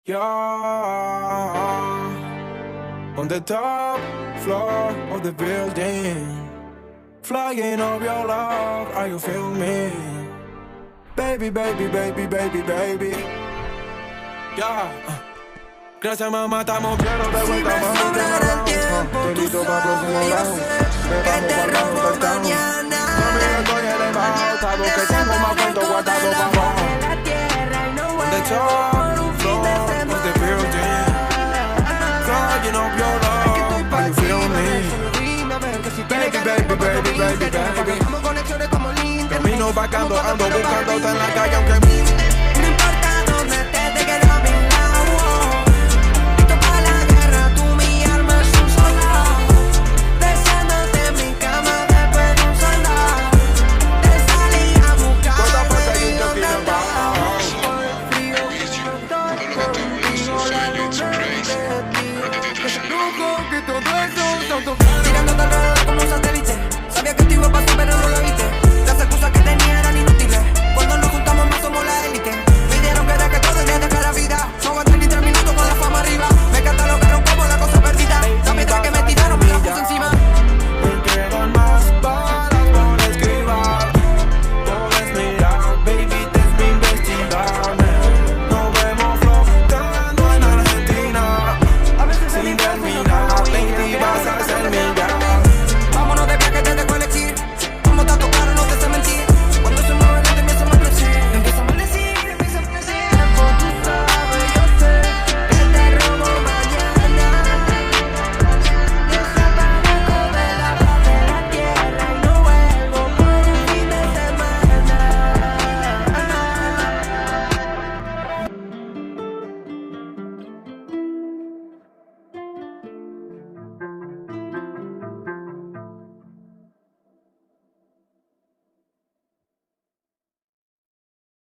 Yeah, on the top floor of the building, flying over your love, are you feel me? Baby, baby, baby, baby, baby. Yeah. Gracias mamá, estamos claros de vuelta. Si me sobrara el tiempo, tú sabes, yo sé que te robo mañana. Mami, estoy elevado, sabes que tengo más cuento guardado para abajo. La tierra y no On the vuelvo top por un fin de floor of the building, flying over your love, are you feel me? Baby, baby, baby, baby, baby. Camino vagando, ando buscándote en la calle aunque